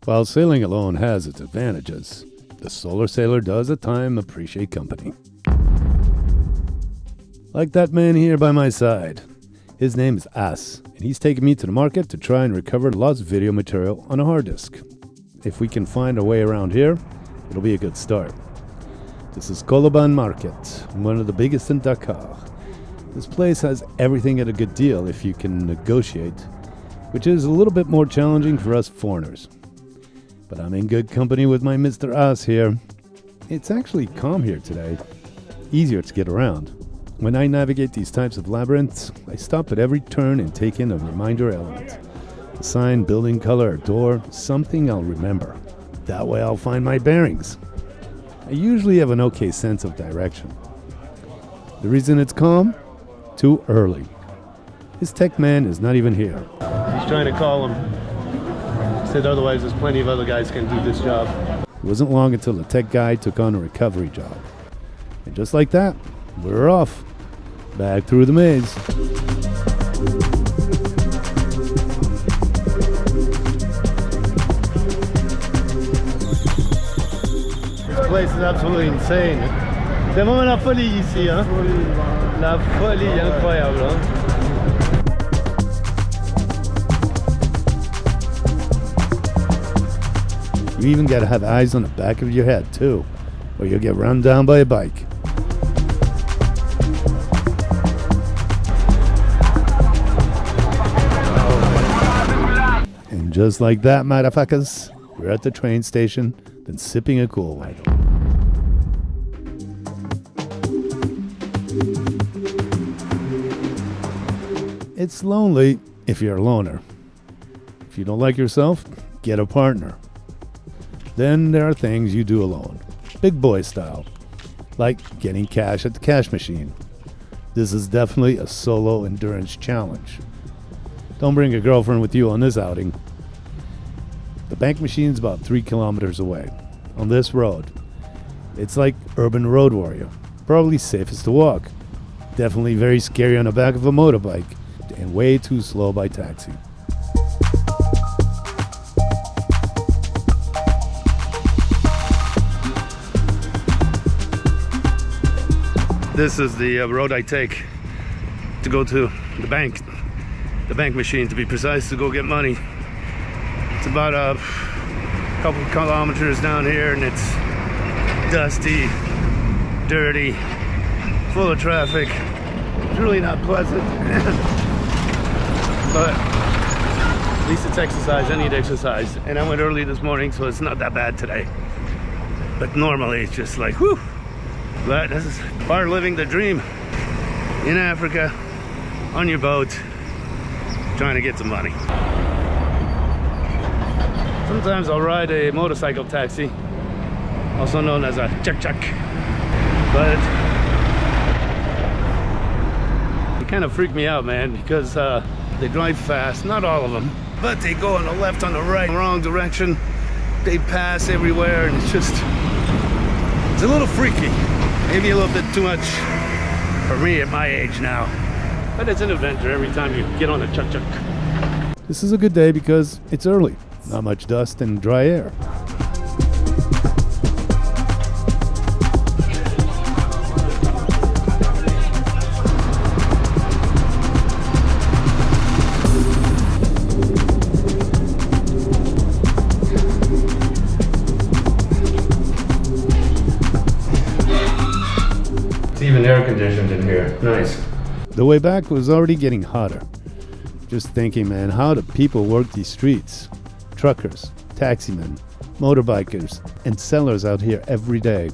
While sailing alone has its advantages, the solar sailor does at times appreciate company. Like that man here by my side. His name is As, and he's taken me to the market to try and recover lost video material on a hard disk. If we can find a way around here, it'll be a good start. This is Colobane Market, one of the biggest in Dakar. This place has everything at a good deal if you can negotiate, which is a little bit more challenging for us foreigners. But I'm in good company with my Mr. As here. It's actually calm here today, easier to get around. When I navigate these types of labyrinths, I stop at every turn and take in a reminder element. A sign, building color, or door, something I'll remember. That way I'll find my bearings. I usually have an okay sense of direction. The reason it's calm? Too early. This tech man is not even here. He's trying to call him. He said otherwise there's plenty of other guys can do this job. It wasn't long until the tech guy took on a recovery job. And just like that, we're off. Back through the maze. This place is absolutely insane. C'est vraiment la folie ici, hein? La folie incroyable, hein? You even gotta have eyes on the back of your head too, or you'll get run down by a bike. And just like that, motherfuckers, we're at the train station, then sipping a cool one. It's lonely if you're a loner. If you don't like yourself, get a partner. Then there are things you do alone, big boy style, like getting cash at the cash machine. This is definitely a solo endurance challenge. Don't bring a girlfriend with you on this outing. The bank machine's about 3 kilometers away, on this road. It's like urban road warrior, probably safest to walk. Definitely very scary on the back of a motorbike, and way too slow by taxi. This is the road I take to go to the bank machine to be precise, to go get money. It's about a couple of kilometers down here, and it's dusty, dirty, full of traffic. It's really not pleasant. But at least it's exercise. I need exercise, and I went early this morning, so it's not that bad today. But normally it's just like whew. But this is part of living the dream in Africa, on your boat, trying to get some money. Sometimes I'll ride a motorcycle taxi, also known as a chuk-chuk. But it kind of freaked me out, man, because they drive fast, not all of them, but they go on the left, on the right, wrong direction. They pass everywhere, and it's a little freaky. Maybe a little bit too much for me at my age now. But it's an adventure every time you get on a chuk-chuk. This is a good day because it's early. Not much dust and dry air. Even air conditioned in here. Nice. The way back was already getting hotter. Just thinking, man, how do people work these streets? Truckers, taximen, motorbikers, and sellers out here every day.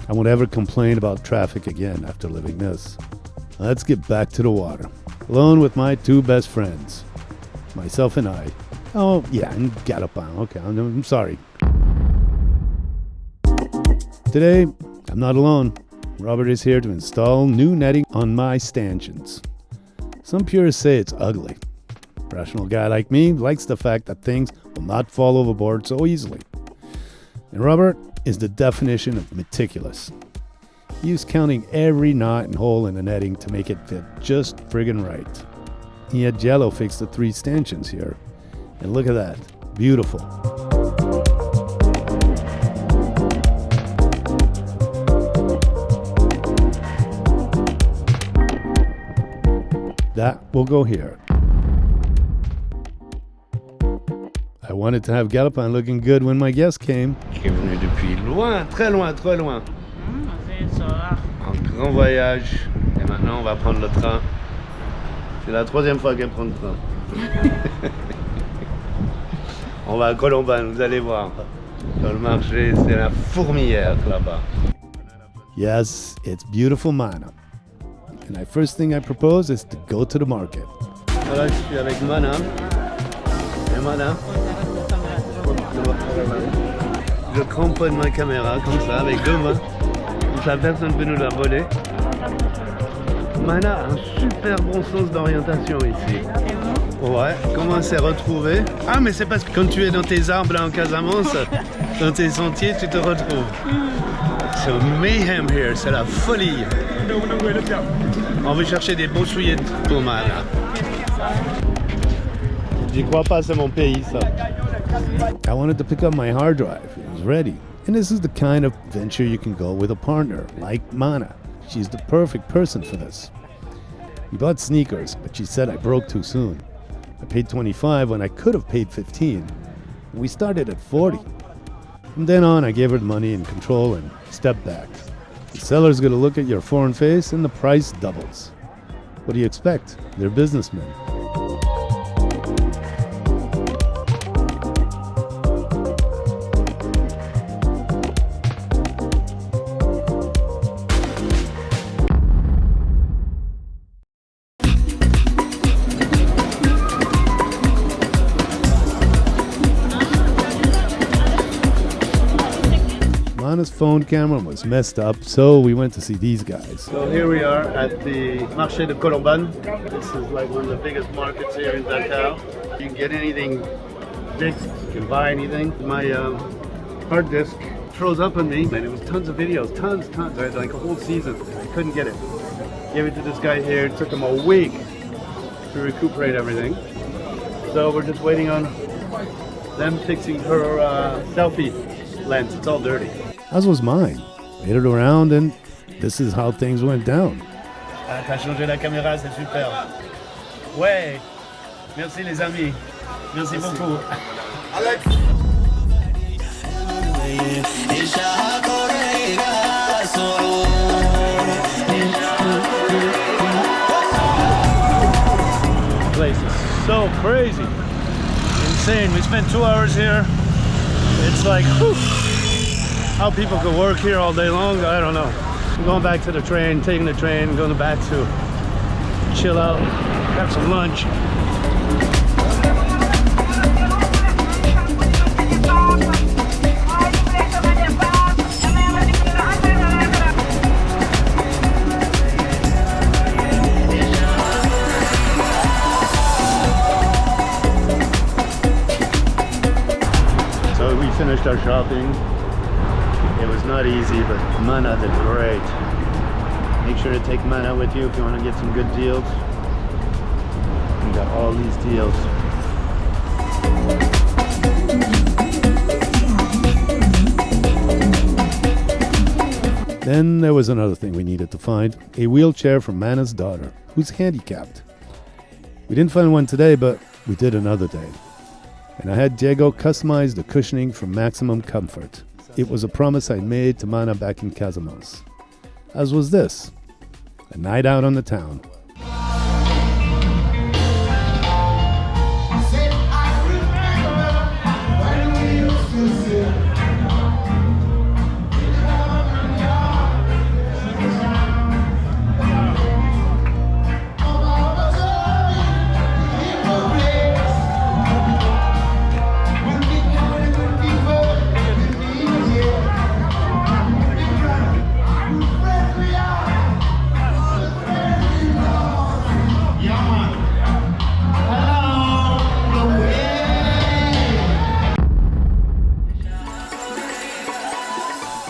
I won't ever complain about traffic again after living this. Let's get back to the water. Alone with my 2 best friends. Myself and I. Oh, yeah, and Galopin. Okay, I'm sorry. Today, I'm not alone. Robert is here to install new netting on my stanchions. Some purists say it's ugly. A rational guy like me likes the fact that things will not fall overboard so easily. And Robert is the definition of meticulous. He was counting every knot and hole in the netting to make it fit just friggin' right. He had Jello fix the 3 stanchions here. And look at that. Beautiful. That will go here. I wanted to have Galopin looking good when my guest came. Qui est venu depuis loin, très loin, très loin. Un grand voyage. Et maintenant, on va prendre le train. C'est la 3e fois qu'elle prend le train. On va à Colobane, vous allez voir. Dans le marché, c'est la fourmilière là-bas. Yes, it's beautiful Mana. And the first thing I propose is to go to the market. Voilà, je suis avec Mana. Et Mana. Je cramponne ma caméra comme ça, avec 2 mains. Comme ça, personne ne peut nous la voler. Mana a un super bon sens d'orientation ici. Ouais, comment s'est retrouvé? Ah, mais c'est parce que quand tu es dans tes arbres là en Casamance, dans tes sentiers, tu te retrouves. C'est un mayhem here, c'est la folie. On veut chercher des beaux souliers pour Mana. J'y crois pas, c'est mon pays ça. I wanted to pick up my hard drive. It was ready. And this is the kind of venture you can go with a partner, like Mana. She's the perfect person for this. We bought sneakers, but she said I broke too soon. I paid 25 when I could have paid 15. And we started at 40. From then on, I gave her the money and control and stepped back. The seller's gonna look at your foreign face and the price doubles. What do you expect? They're businessmen. Mana's phone camera was messed up, so we went to see these guys. So here we are at the Marché de Colobane. This is like one of the biggest markets here in Dakar. You can get anything fixed, you can buy anything. My hard disk froze up on me, and it was tons of videos, tons. I had like a whole season. I couldn't get it. Gave it to this guy here. It took him a week to recuperate everything. So we're just waiting on them fixing her selfie lens. It's all dirty. As was mine. Made it around, and this is how things went down. Ah, t'as changé la caméra, c'est super. Ouais. Merci les amis. Merci beaucoup. Alex. This place is so crazy. Insane. We spent 2 hours here. It's like, whew. How people could work here all day long, I don't know. I'm going back to the train, taking the train, going back to chill out, have some lunch. So we finished our shopping. It was not easy, but Mana did great. Make sure to take Mana with you if you want to get some good deals. We got all these deals. Then there was another thing we needed to find, a wheelchair for Mana's daughter, who's handicapped. We didn't find one today, but we did another day. And I had Diego customize the cushioning for maximum comfort. It was a promise I made to Mana back in Casamance. As was this, a night out on the town.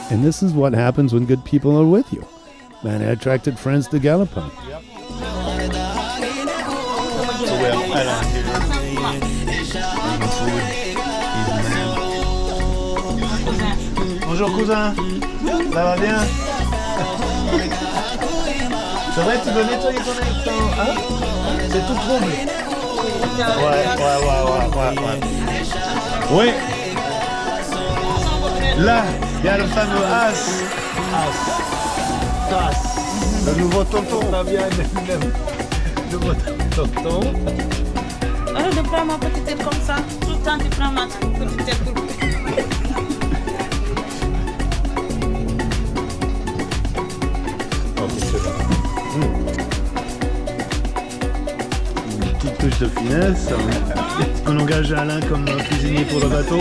And this is what happens when good people are with you. Man, I attracted friends to Galopin. Yep. So we have Alain here. Bonjour cousin, ça va bien? C'est vrai, tu veux nettoyer ton écran, hein? C'est tout trouble. Ouais. Oui. Là, il y a le fameux As. Le nouveau tonton. Ça vient le nouveau tonton. Arrête de prendre ma petite tête comme ça. Tout le temps, tu prends ma petite tête. Une petite touche de finesse. On engage Alain comme cuisinier pour le bateau.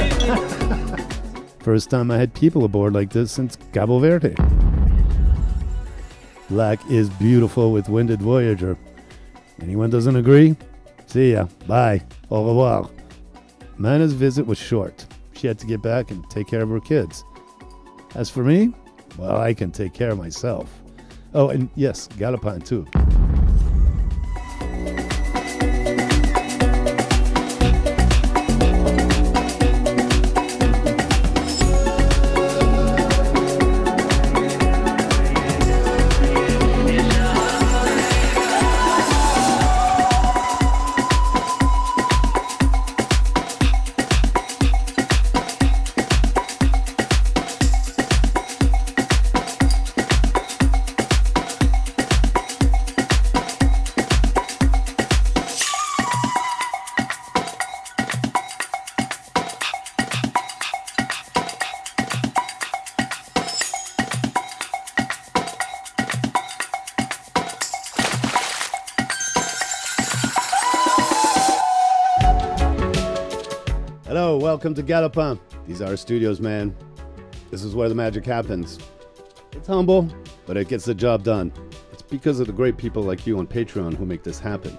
First time I had people aboard like this since Cabo Verde. Black is beautiful with winded Voyager. Anyone doesn't agree? See ya. Bye. Au revoir. Mana's visit was short. She had to get back and take care of her kids. As for me, well, I can take care of myself. Oh, and yes, Galopin too. Hello, welcome to Galopin. These are our studios, man. This is where the magic happens. It's humble, but it gets the job done. It's because of the great people like you on Patreon who make this happen.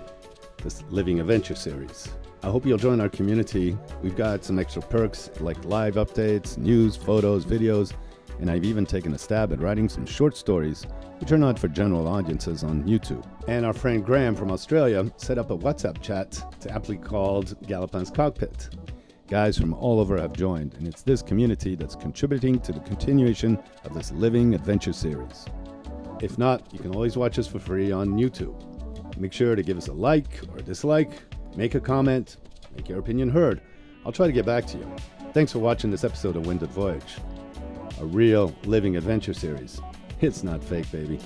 This Living Adventure series. I hope you'll join our community. We've got some extra perks like live updates, news, photos, videos, and I've even taken a stab at writing some short stories which are not for general audiences on YouTube. And our friend Graham from Australia set up a WhatsApp chat to aptly called Galopin's Cockpit. Guys from all over have joined, and it's this community that's contributing to the continuation of this Living Adventure series. If not, you can always watch us for free on YouTube. Make sure to give us a like or a dislike, make a comment, make your opinion heard. I'll try to get back to you. Thanks for watching this episode of Winded Voyage, a real Living Adventure series. It's not fake, baby.